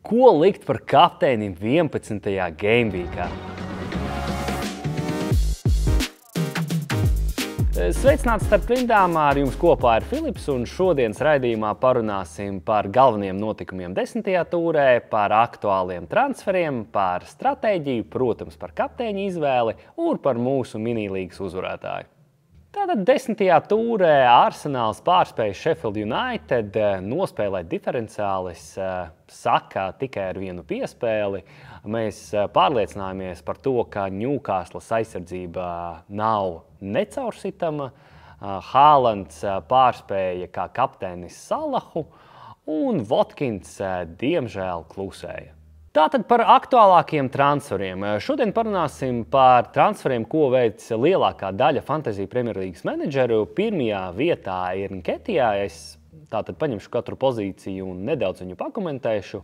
Ko likt par kapteini 11. gameweekā? Sveicināts starp rindām, ar jums kopā ir Filips, un šodienas raidījumā parunāsim par galvenajiem notikumiem 10. tūrē, par aktuāliem transferiem, par stratēģiju, protams, par kapteiņa izvēli un par mūsu minilīgas uzvarētāju. Tātad 10. tūrē Arsenāls pārspēja Sheffield United, nospēlēt diferenciālis, saka tikai ar vienu piespēli. Mēs pārliecinājāmies par to, ka Newcastles aizsardzība nav necaursitama. Haalands pārspēja kā kapteinis Salahu, un Watkins diemžēl klusēja. Tātad par aktuālākiem transferiem. Šodien parunāsim par transferiem, ko veic lielākā daļa Fantasy Premjerlīgas menedžeru. Pirmajā vietā ir Nketiah. Es tātad paņemšu katru pozīciju un nedaudz viņu pakomentēšu.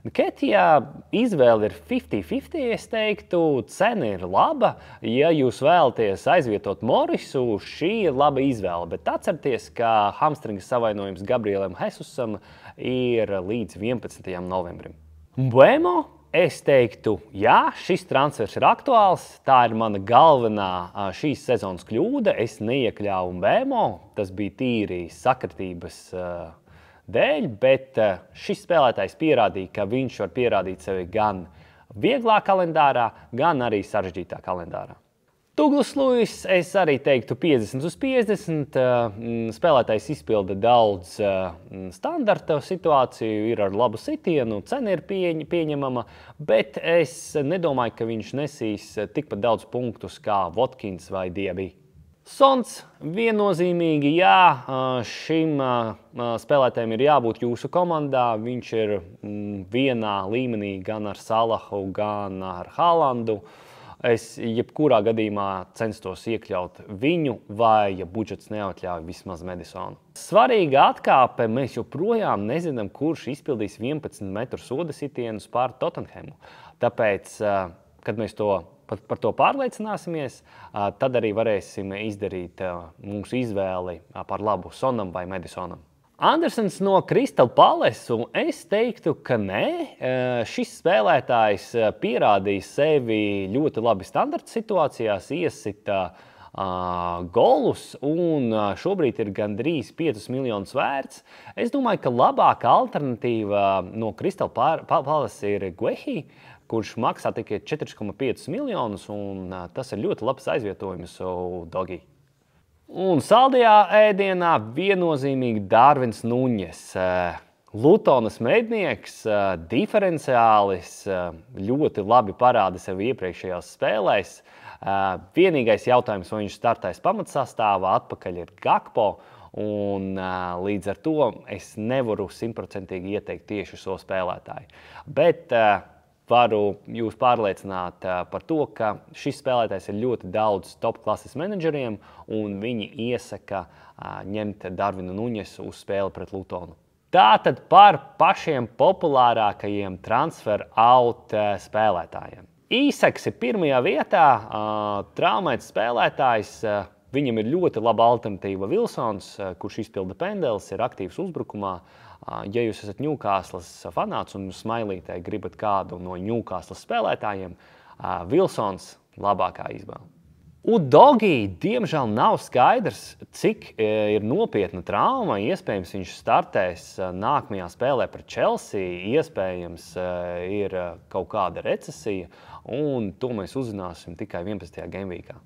Nketiah izvēle ir 50-50, es teiktu. Cena ir laba. Ja jūs vēlaties aizvietot Morisu, šī ir laba izvēle. Bet atcerieties, ka hamstringa savainojums Gabrielam Jesusam ir līdz 11. novembrim. Mbeumo, es teiktu, jā, šis transfers ir aktuāls. Tā ir mana galvenā šīs sezonas kļūda. Es neiekļāvu Mbeumo, tas bija tīri sakritības dēļ, bet šis spēlētājs pierādīja, ka viņš var pierādīt sevi gan vieglā kalendārā, gan arī sarežģītā kalendārā. Douglas Luiss, es arī teiktu 50/50. Spēlētājs izpilda daudz standarta situāciju, ir ar labu sitienu, cena ir pieņemama, bet es nedomāju, ka viņš nesīs tikpat daudz punktus kā Watkins vai Diaby. Sons viennozīmīgi, jā, šim spēlētājiem ir jābūt jūsu komandā. Viņš ir vienā līmenī gan ar Salahu, gan ar Haalandu. Es jebkurā gadījumā censtos iekļaut viņu, vai, ja budžets neatļauj, vismaz Madisonu. Svarīga atkāpe, mēs joprojām nezinām, kurš izpildīs 11 metru soda sitienus pār Tottenhamu. Tāpēc, kad mēs par to pārliecināsimies, tad arī varēsim izdarīt mūsu izvēli par labu Sonam vai Madisonam. Andersons no Crystal Palace, un es teiktu, ka nē. Šis spēlētājs pierādīja sevi ļoti labi standarta situācijās, iesita golus, un šobrīd ir gandrīz 5 miljonus vērts. Es domāju, ka labāka alternatīva no Crystal Palace ir Guehi, kurš maksā tikai 4,5 miljonus, un tas ir ļoti labs aizvietojums Dogi. Un saldajā ēdienā viennozīmīgi Darvins Nuņes. Lutonas mednieks, diferenciālis, ļoti labi parāda sevi iepriekšējās spēlēs. Vienīgais jautājums, vai viņš startēs pamatsastāvā, atpakaļ ir Gakpo, un līdz ar to es nevaru 100% ieteikt tieši šo spēlētāju. Bet varu jūs pārliecināt par to, ka šis spēlētājs ir ļoti daudz top klases menedžeriem, un viņi iesaka ņemt Darvinu Nuņesu uz spēli pret Lutonu. Tātad par pašiem populārākajiem transfer out spēlētājiem. Īsaks ir pirmajā vietā, traumēts spēlētājs. Viņam ir ļoti laba alternatīva Wilsons, kurš izpilda pendeles, ir aktīvs uzbrukumā. Ja jūs esat Newcastles fanāts un smailītē gribat kādu no Newcastles spēlētājiem, Wilsons labākā izvēle. Udogi, diemžēl nav skaidrs, cik ir nopietna trauma. Iespējams, viņš startēs nākamajā spēlē pret Chelsea, iespējams, ir kaut kāda recesija, un to mēs uzzināsim tikai 11. gameweekā.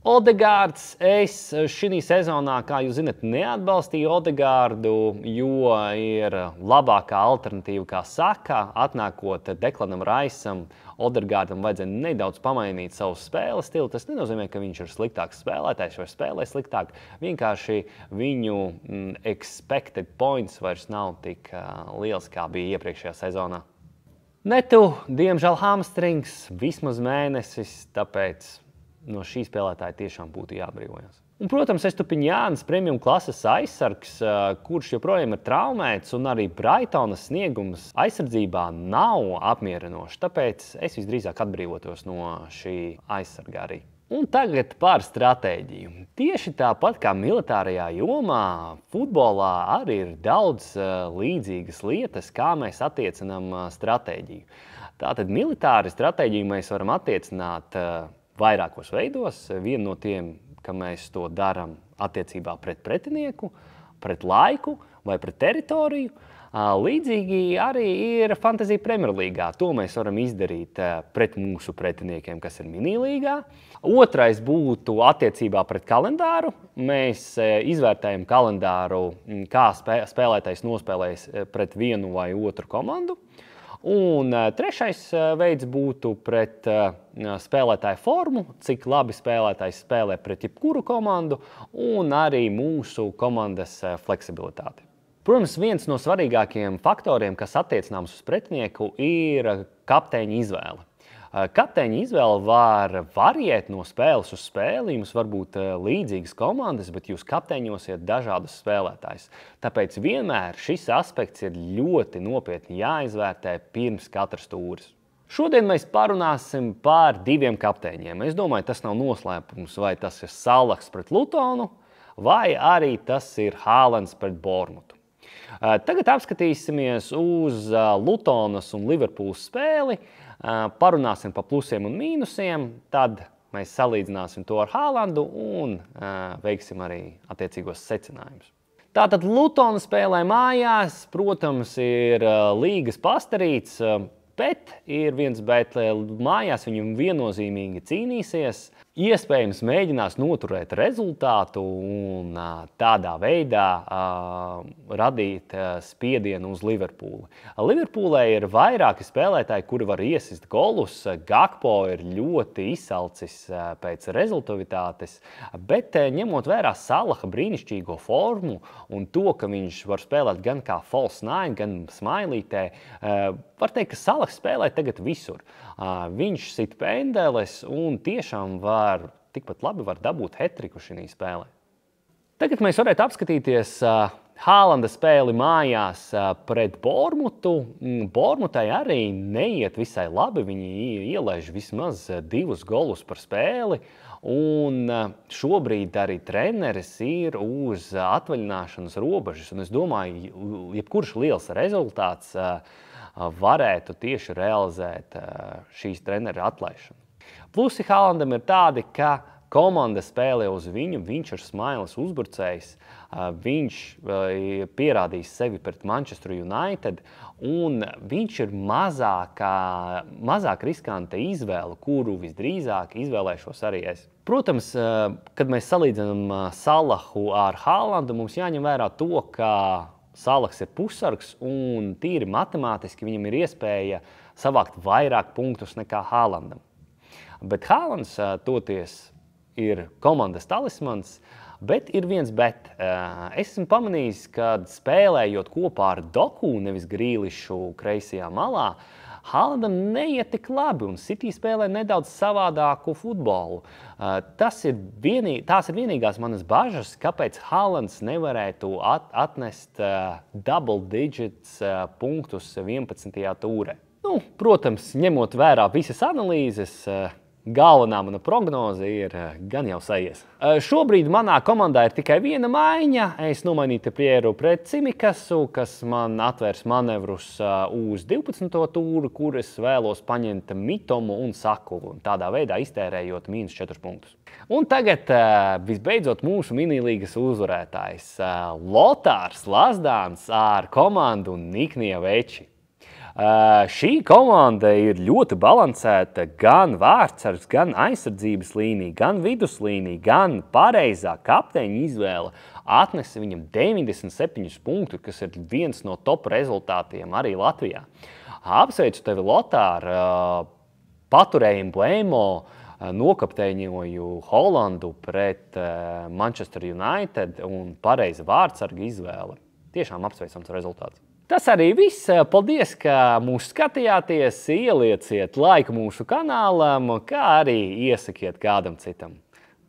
Odegaards, es šī sezonā, kā jūs zinat, neatbalstīju Odegaardu, jo ir labākā alternatīva, kā saka, atnākot Deklanam Raisam. Odegaardam vajadzēja nedaudz pamainīt savu spēles stilu. Tas nenozīmē, ka viņš ir sliktāks spēlētājs vai spēlē sliktāk. Vienkārši viņu expected points vairs nav tik liels, kā bija iepriekšējā sezonā. Netu, diemžēl hamstrings, vismaz mēnesis, tāpēc no šī spēlētāja tiešām būtu jāatbrīvojas. Un, protams, Estupiņāns, premium klases aizsargs, kurš joprojām ir traumēts, un arī Brightonas sniegums aizsardzībā nav apmierinošs. Tāpēc es visdrīzāk atbrīvotos no šī aizsarga arī. Un tagad par stratēģiju. Tieši tāpat kā militārajā jomā, futbolā arī ir daudz līdzīgas lietas, kā mēs attiecinām stratēģiju. Tātad militāri stratēģiju mēs varam attiecināt vairākos veidos. Viena no tiem, ka mēs to darām attiecībā pret pretinieku, pret laiku vai pret teritoriju. Līdzīgi arī ir Fantasy Premjerlīgā. To mēs varam izdarīt pret mūsu pretiniekiem, kas ir minilīgā. Otrais būtu attiecībā pret kalendāru. Mēs izvērtējam kalendāru, kā spēlētājs nospēlēs pret vienu vai otru komandu. Un trešais veids būtu pret spēlētāju formu, cik labi spēlētājs spēlē pret jebkuru komandu, un arī mūsu komandas fleksibilitāti. Protams, viens no svarīgākajiem faktoriem, kas attiecināms uz pretinieku, ir kapteiņa izvēle. Kapteiņa izvēle var variēt no spēles uz spēli. Jums var būt līdzīgas komandas, bet jūs kapteiņosiet dažādus spēlētājus. Tāpēc vienmēr šis aspekts ir ļoti nopietni jāizvērtē pirms katras tūres. Šodien mēs parunāsim par diviem kapteiņiem. Es domāju, tas nav noslēpums, vai tas ir Salahs pret Lutonu, vai arī tas ir Haalands pret Bormutu. Tagad apskatīsimies uz Lutonas un Liverpools spēli, parunāsim par plusiem un mīnusiem, tad mēs salīdzināsim to ar Haalandu un veiksim arī attiecīgos secinājumus. Tātad Lutona spēlē mājās, protams, ir līgas pastarīts, bet ir viens bet, mājās viņam viennozīmīgi cīnīsies, iespējams mēģinās noturēt rezultātu un tādā veidā radīt spiedienu uz Liverpoolu. Liverpoolē ir vairāki spēlētāji, kuri var iesist golus. Gakpo ir ļoti izsalcis pēc rezultatīvitātes, bet ņemot vērā Salaha brīnišķīgo formu un to, ka viņš var spēlēt gan kā false nine, gan smailītē, var teikt, ka Salahs spēlē tagad visur. Viņš sit pendeles un tiešām tikpat labi var dabūt hat-triku šī spēlē. Tagad mēs varētu apskatīties Haalanda spēli mājās pret Bormutu. Bormutai arī neiet visai labi. Viņi ielaiž vismaz 2 golus par spēli. Un šobrīd arī treneris ir uz atvaļināšanas robežas. Un es domāju, jebkurš liels rezultāts varētu tieši realizēt šīs trenera atlaišanu. Plusi Haalandam ir tādi, ka komanda spēlē uz viņu, viņš ir smailes uzbrucējs, viņš pierādīs sevi pret Manchester United, un viņš ir mazāk riskanta izvēle, kuru visdrīzāk izvēlēšos arī es. Protams, kad mēs salīdzinām Salahu ar Haalandu, mums jāņem vērā to, ka Salahs ir pussargs un tīri matemātiski viņam ir iespēja savākt vairāk punktus nekā Haalandam. Bet Haalands toties ir komandas talismans, bet ir viens bet. Es esmu pamanījis, ka spēlējot kopā ar Doku, nevis Grīlišu kreisajā malā, Haalandam neiet tik labi un City spēlē nedaudz savādāku futbolu. Tās ir vienīgās manas bažas, kāpēc Haalands nevarētu atnest double digits punktus 11. tūrē. Protams, ņemot vērā visas analīzes, galvenā mana prognoze ir gan jau sajies. Šobrīd manā komandā ir tikai viena maiņa. Es nomainīju Tripieru pret Cimikasu, kas man atvērs manevrus uz 12. tūru, kur es vēlos paņemt Mitomu un Saku, tādā veidā iztērējot -4 punktus. Un tagad visbeidzot mūsu minilīgas uzvarētājs Lotārs Lazdāns ar komandu Niknija Veči. Šī komanda ir ļoti balansēta, gan vārdsargs, gan aizsardzības līnija, gan viduslīnija, gan pareizā kapteiņa izvēle atnesa viņam 97 punktus, kas ir viens no top rezultātiem arī Latvijā. Apsveicu tevi, Lotār, paturēju Emblēmo, nokapteiņoju Holandu pret Manchester United un pareiza vārdsarga izvēle. Tiešām apsveicams rezultāts. Tas arī viss. Paldies, ka mūs skatījāties. Ielieciet laiku mūsu kanālam, kā arī iesakiet kādam citam.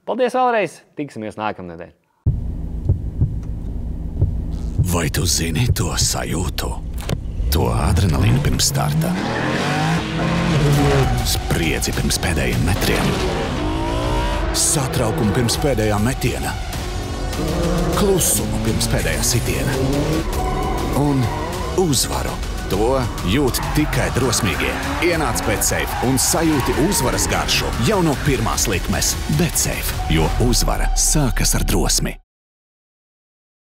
Paldies vēlreiz. Tiksimies nākamnedēļ. Vai tu zini to sajūtu? To adrenalīnu pirms starta? Spriedzi pirms pēdējiem metriem? satraukumu pirms pēdējā metiena, klusumu pirms pēdējā sitiena un uzvaru. To jūt tikai drosmīgie. Ienāc BetSafe un sajūti uzvaras garšu jau no pirmās likmes. BetSafe, jo uzvara sākas ar drosmi.